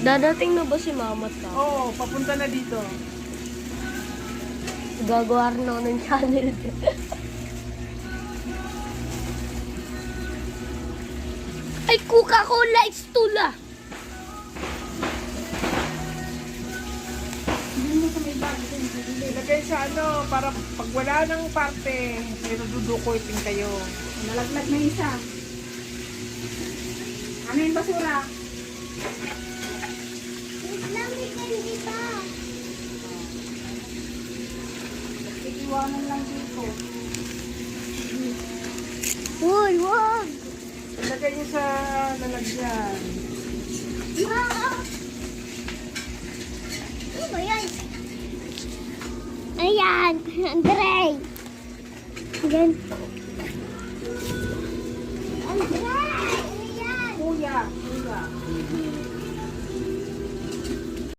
Dadating na ba si Mama ta? Oo, papunta na dito. Gagawa rin ako ng channel. Ay, Coca-Cola Stula! Ilagay sa ano, para pag wala ng parte, may dudukutin kayo. Nalaglag na isa. Ano yung basura? Iiwanan lang dito. Uy, wag! Ilagay niyo sa lalagyan. Ano ba yan? Ayan, Andre! Ayan.